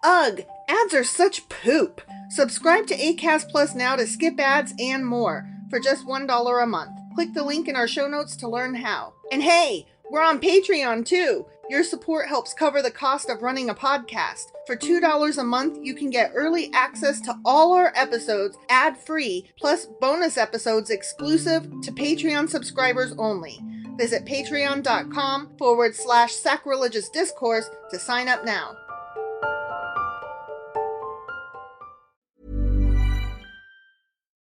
Ugh, ads are such poop. Subscribe to Acast Plus now to skip ads and more for just $1 a month. Click the link in our show notes to learn how. And hey, we're on Patreon too. Your support helps cover the cost of running a podcast. For $2 a month, you can get early access to all our episodes ad-free, plus bonus episodes exclusive to Patreon subscribers only. Visit patreon.com/sacrilegious discourse to sign up now.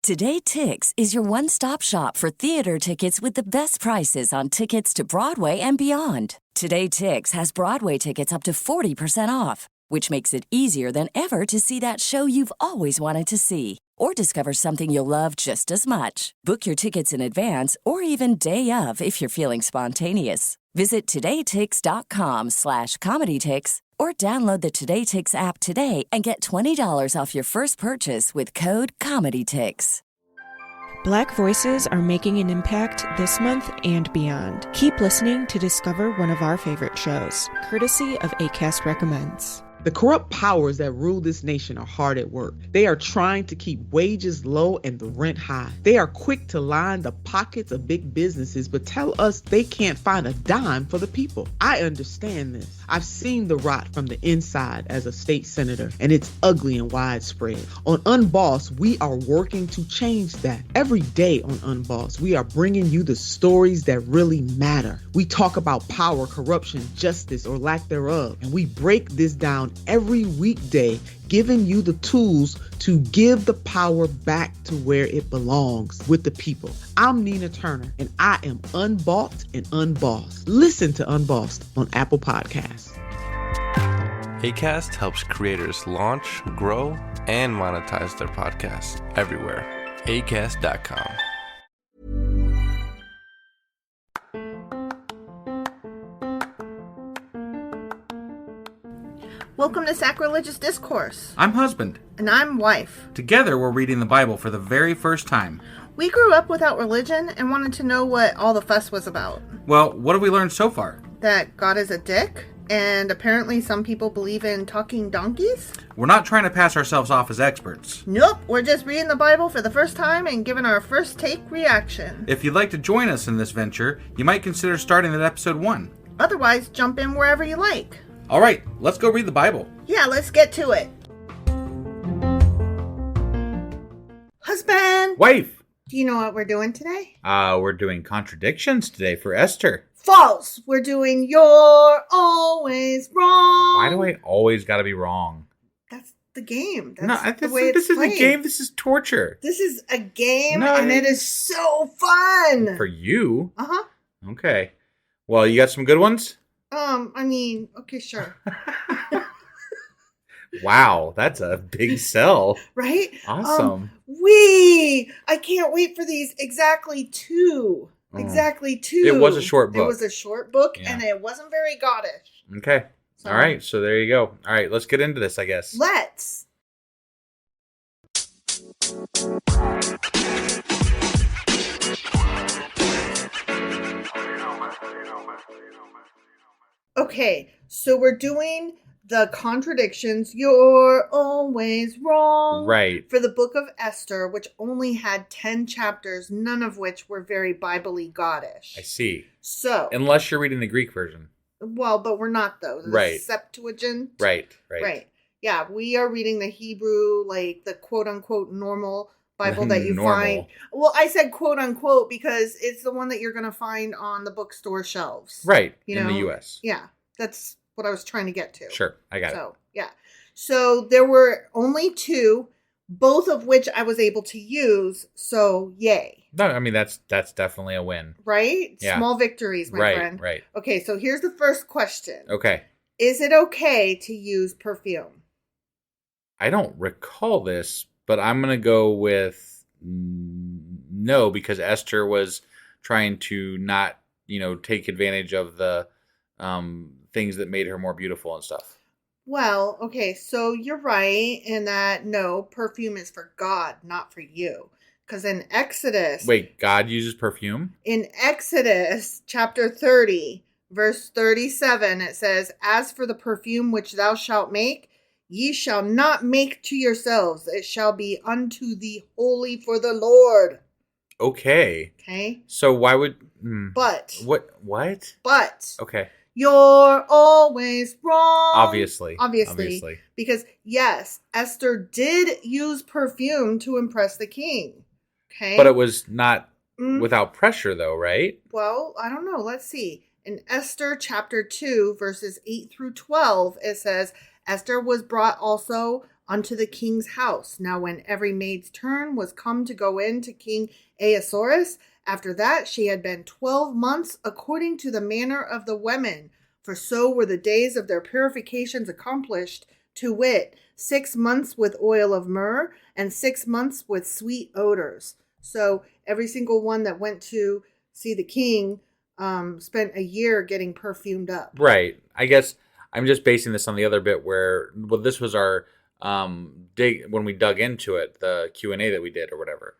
Today Tix is your one-stop shop for theater tickets with the best prices on tickets to Broadway and beyond. Today Tix has Broadway tickets up to 40% off, which makes it easier than ever to see that show you've always wanted to see. Or discover something you'll love just as much. Book your tickets in advance or even day of if you're feeling spontaneous. Visit todaytix.com/comedytix or download the Today Tix app today and get $20 off your first purchase with code COMEDYTIX. Black voices are making an impact this month and beyond. Keep listening to discover one of our favorite shows, courtesy of Acast Recommends. The corrupt powers that rule this nation are hard at work. They are trying to keep wages low and the rent high. They are quick to line the pockets of big businesses, but tell us they can't find a dime for the people. I understand this. I've seen the rot from the inside as a state senator, and it's ugly and widespread. On Unbossed, we are working to change that. Every day on Unbossed, we are bringing you the stories that really matter. We talk about power, corruption, justice, or lack thereof, and we break this down every weekday, giving you the tools to give the power back to where it belongs, with the people. I'm Nina Turner, and I am unbought and unbossed. Listen to Unbossed on Apple Podcasts. Acast helps creators launch, grow, and monetize their podcasts everywhere. Acast.com. Welcome to Sacrilegious Discourse. I'm husband. And I'm wife. Together, we're reading the Bible for the very first time. We grew up without religion and wanted to know what all the fuss was about. Well, what have we learned so far? That God is a dick, and apparently some people believe in talking donkeys? We're not trying to pass ourselves off as experts. Nope, we're just reading the Bible for the first time and giving our first take reaction. If you'd like to join us in this venture, you might consider starting at episode 1. Otherwise, jump in wherever you like. All right, let's go read the Bible. Yeah, let's get to it. Husband! Wife! Do you know what we're doing today? We're doing contradictions today for Esther. False! We're doing You're Always Wrong! Why do I always gotta be wrong? That's the game. That's No, the way it's this played. is a game. This is torture. This is a game, No, and it is so fun! For you? Uh-huh. Okay. Well, you got some good ones? Okay, sure. Wow, that's a big sell. Right? Awesome. I can't wait for these exactly two. Exactly two. It was a short book. It was a short book, Yeah. and it wasn't very goddish. Okay. So, All right, so there you go. All right, let's get into this, I guess. Let's. Okay, so we're doing the contradictions. You're always wrong. Right. For the book of Esther, which only had 10 chapters, none of which were very Bible-y goddish. I see. So. Unless you're reading the Greek version. Well, but we're not, though. The Right. Septuagint. Right. Yeah, we are reading the Hebrew, like the quote-unquote normal Bible that you find. Well, I said quote-unquote because it's the one that you're going to find on the bookstore shelves. Right, in the U.S. Yeah, that's what I was trying to get to. Sure, I got it. So, yeah. So there were only 2, both of which I was able to use, so yay. No, I mean, that's definitely a win. Right? Yeah. Small victories, my friend. Right. Okay, so here's the first question. Okay. Is it okay to use perfume? I don't recall this, but I'm going to go with no, because Esther was trying to not, take advantage of the things that made her more beautiful and stuff. Well, okay, so you're right in that, no, perfume is for God, not for you. Because in Exodus... Wait, God uses perfume? In Exodus chapter 30, verse 37, it says, "As for the perfume which thou shalt make, Ye shall not make to yourselves. It shall be unto thee holy for the Lord. Okay. Okay? So why would... But. What? But. Okay. You're always wrong. Obviously. Because, yes, Esther did use perfume to impress the king. Okay? But it was not without pressure, though, right? Well, I don't know. Let's see. In Esther chapter 2, verses 8 through 12, it says, Esther was brought also unto the king's house. Now when every maid's turn was come to go in to King Ahasuerus, after that she had been 12 months according to the manner of the women. For so were the days of their purifications accomplished, to wit, 6 months with oil of myrrh, and 6 months with sweet odors. So every single one that went to see the king spent a year getting perfumed up. Right. I guess I'm just basing this on the other bit where, well, this was our when we dug into it, the Q&A that we did or whatever.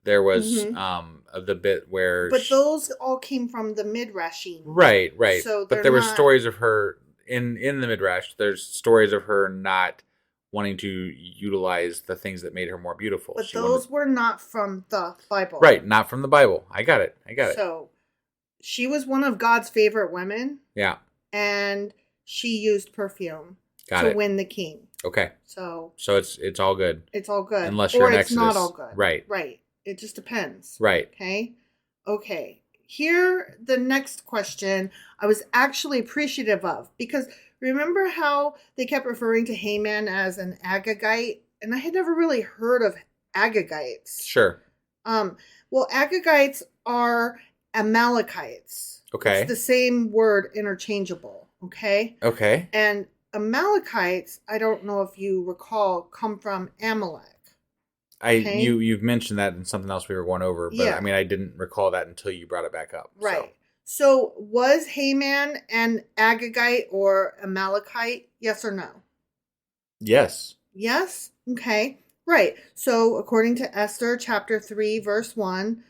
There was the bit where... But those all came from the Midrashim. Right. So but there were stories of her, in the Midrash, there's stories of her not wanting to utilize the things that made her more beautiful. But those were not from the Bible. Right, not from the Bible. I got it. So she was one of God's favorite women. Yeah. And she used perfume to win the king. Okay. So it's all good. It's all good. Unless you're or an it's Exodus. not all good. Right. It just depends. Right. Okay. Here, the next question I was actually appreciative of, because remember how they kept referring to Haman as an Agagite? And I had never really heard of Agagites. Sure. Well, Agagites are Amalekites. Okay. It's the same word, interchangeable. Okay. And Amalekites, I don't know if you recall, come from Amalek. You've mentioned that in something else we were going over, but I mean, I didn't recall that until you brought it back up. Right. So was Haman an Agagite or Amalekite? Yes or no? Yes. Yes? Okay. Right. So according to Esther chapter 3, verse 1,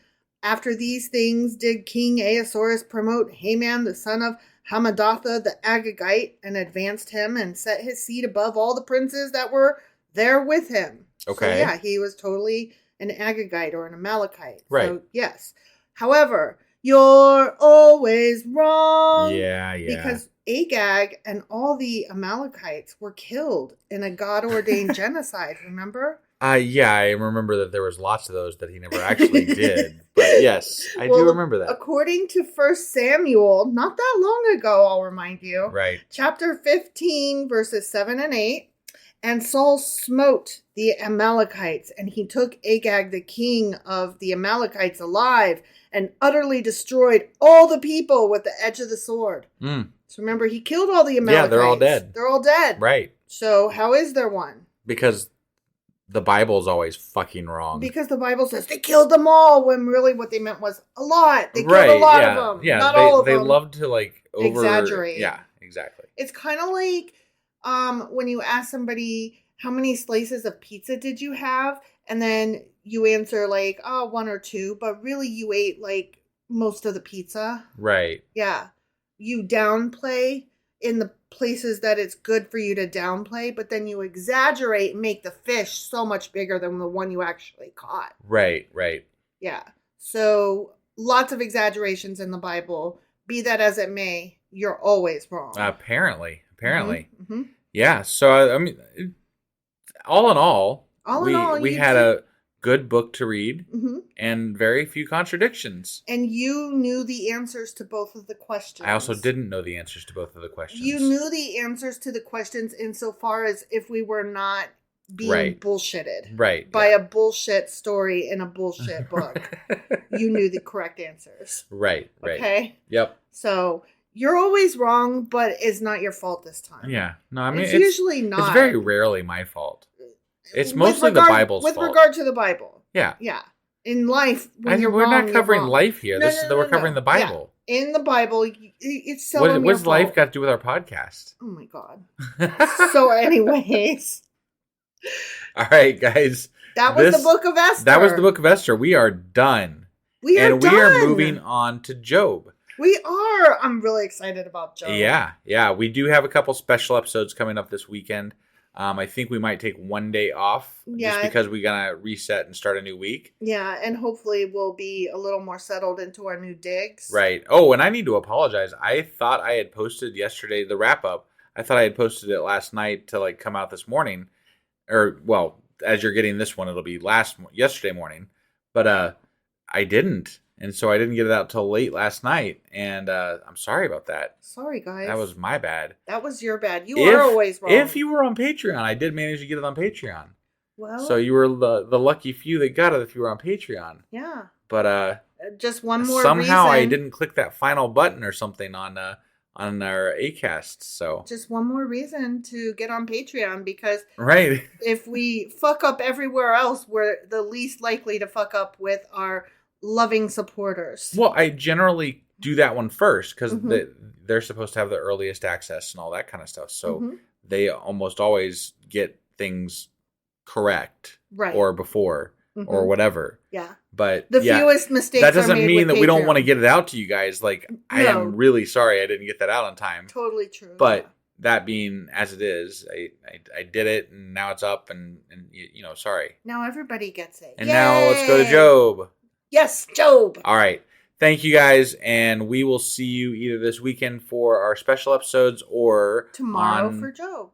after these things did King Ahasuerus promote Haman, the son of Hammedatha the Agagite, and advanced him and set his seat above all the princes that were there with him. Okay. So he was totally an Agagite or an Amalekite. Right. So yes. However, you're always wrong. Yeah. Because Agag and all the Amalekites were killed in a God-ordained genocide, remember? Yeah, I remember that there was lots of those that he never actually did. But yes, I do remember that. According to 1 Samuel, not that long ago, I'll remind you. Right. Chapter 15, verses 7 and 8. And Saul smote the Amalekites, and he took Agag, the king of the Amalekites, alive, and utterly destroyed all the people with the edge of the sword. So remember, he killed all the Amalekites. Yeah, they're all dead. They're all dead. Right. So how is there one? Because the Bible's always fucking wrong. Because the Bible says they killed them all, when really what they meant was a lot. They killed a lot of them. Yeah, not all of them. They love to exaggerate. Yeah, exactly. It's kind of like when you ask somebody, how many slices of pizza did you have? And then you answer like, 1 or 2, but really you ate like most of the pizza. Right. Yeah. You downplay in the places that it's good for you to downplay, but then you exaggerate and make the fish so much bigger than the one you actually caught. Right. Yeah. So lots of exaggerations in the Bible. Be that as it may, you're always wrong. Apparently. Mm-hmm. Yeah. So I mean, all in all, we had a good book to read and very few contradictions. And you knew the answers to both of the questions. I also didn't know the answers to both of the questions. You knew the answers to the questions insofar as if we were not being bullshitted by a bullshit story in a bullshit book. You knew the correct answers. Right. Okay? Yep. So you're always wrong, but it's not your fault this time. Yeah. No, I mean, it's usually not. It's very rarely my fault. It's mostly the Bible's fault. With regard to the Bible. Yeah. Yeah. In life, when we're not covering life here. We're covering the Bible. Yeah. In the Bible, it's seldom what's life got to do with our podcast? Oh my God. So anyways. All right, guys. That was the book of Esther. That was the book of Esther. We are done. We are moving on to Job. We are. I'm really excited about Job. Yeah. We do have a couple special episodes coming up this weekend. I think we might take one day off just because we gotta reset and start a new week. Yeah, and hopefully we'll be a little more settled into our new digs. Right. Oh, and I need to apologize. I thought I had posted yesterday the wrap up. I thought I had posted it last night to like come out this morning, or well, as you're getting this one, it'll be yesterday morning. But I didn't, and so I didn't get it out till late last night, and I'm sorry about that. Sorry, guys. That was my bad. That was your bad. You are always wrong. If you were on Patreon, I did manage to get it on Patreon. Well, so you were the lucky few that got it if you were on Patreon. Yeah. But just one more somehow reason. I didn't click that final button or something on our Acast. So just one more reason to get on Patreon, because right, if we fuck up everywhere else, we're the least likely to fuck up with our loving supporters. Well, I generally do that one first because they're supposed to have the earliest access and all that kind of stuff. So they almost always get things correct, right, or before or whatever. Yeah. But the fewest mistakes. That doesn't are made mean that with we don't Patreon. want to get it out to you guys. Like, I am really sorry I didn't get that out on time. Totally true. But that being as it is, I did it, and now it's up, and sorry. Now everybody gets it. And Yay! now let's go to Job. Yes, Job. All right. Thank you guys, and we will see you either this weekend for our special episodes or tomorrow for Job.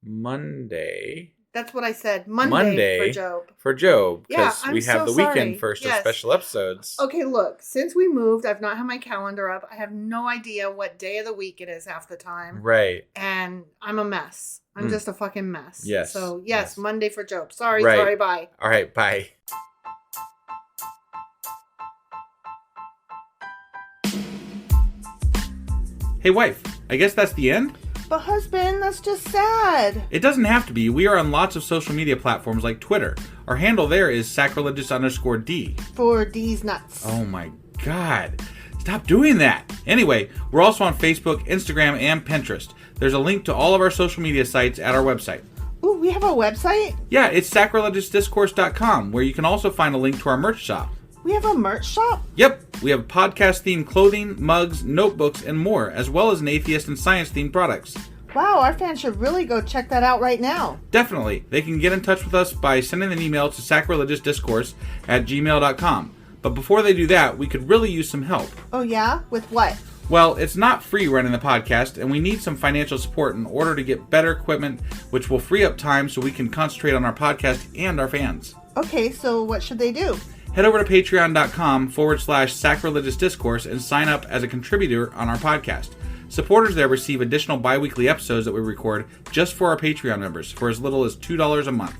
Monday. That's what I said. Monday for Job. For Job, because yeah, we have the weekend first of special episodes. Okay, look, since we moved, I've not had my calendar up. I have no idea what day of the week it is half the time. Right. And I'm a mess. I'm just a fucking mess. Yes. So, yes, Monday for Job. Sorry, bye. All right, bye. Hey, wife, I guess that's the end? But husband, that's just sad. It doesn't have to be. We are on lots of social media platforms like Twitter. Our handle there is sacrilegious_D. For D's nuts. Oh my God. Stop doing that. Anyway, we're also on Facebook, Instagram, and Pinterest. There's a link to all of our social media sites at our website. Ooh, we have a website? Yeah, it's sacrilegiousdiscourse.com, where you can also find a link to our merch shop. We have a merch shop? Yep, we have podcast-themed clothing, mugs, notebooks, and more, as well as an atheist and science-themed products. Wow, our fans should really go check that out right now. Definitely. They can get in touch with us by sending an email to sacrilegiousdiscourse@gmail.com. But before they do that, we could really use some help. Oh yeah? With what? Well, it's not free running the podcast, and we need some financial support in order to get better equipment, which will free up time so we can concentrate on our podcast and our fans. Okay, so what should they do? Head over to patreon.com/sacrilegiousdiscourse and sign up as a contributor on our podcast. Supporters there receive additional bi-weekly episodes that we record just for our Patreon members for as little as $2 a month.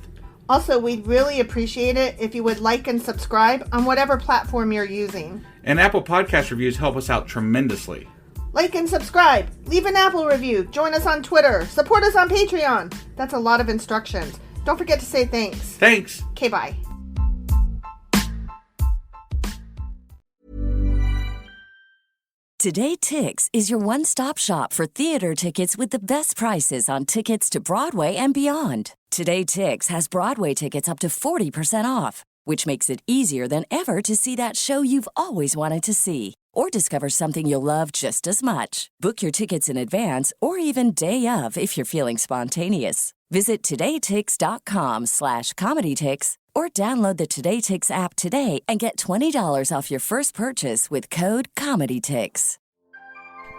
Also, we'd really appreciate it if you would like and subscribe on whatever platform you're using. And Apple Podcast reviews help us out tremendously. Like and subscribe. Leave an Apple review. Join us on Twitter. Support us on Patreon. That's a lot of instructions. Don't forget to say thanks. Thanks. Okay, bye. Today Tix is your one-stop shop for theater tickets with the best prices on tickets to Broadway and beyond. Today Tix has Broadway tickets up to 40% off, which makes it easier than ever to see that show you've always wanted to see. Or discover something you'll love just as much. Book your tickets in advance or even day of if you're feeling spontaneous. Visit todaytix.com/comedytix or download the Today Tix app today and get $20 off your first purchase with code COMEDYTIX.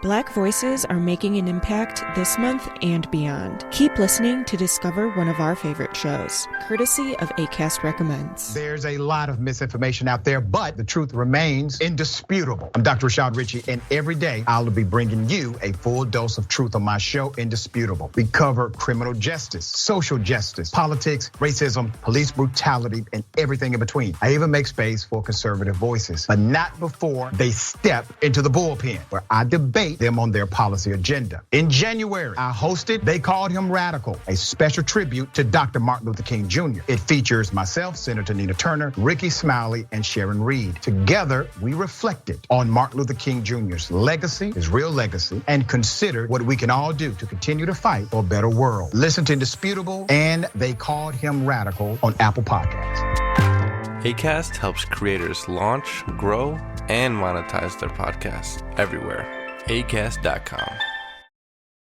Black voices are making an impact this month and beyond. Keep listening to discover one of our favorite shows, courtesy of Acast Recommends. There's a lot of misinformation out there, but the truth remains indisputable. I'm Dr. Rashad Ritchie, and every day I'll be bringing you a full dose of truth on my show, Indisputable. We cover criminal justice, social justice, politics, racism, police brutality, and everything in between. I even make space for conservative voices, but not before they step into the bullpen, where I debate them on their policy agenda. In January, I hosted They Called Him Radical, a special tribute to Dr. Martin Luther King Jr. It features myself, Senator Nina Turner, Ricky Smiley, and Sharon Reed. Together, we reflected on Martin Luther King Jr.'s legacy, his real legacy, and considered what we can all do to continue to fight for a better world. Listen to Indisputable and They Called Him Radical on Apple Podcasts. Acast helps creators launch, grow, and monetize their podcasts everywhere. Acast.com.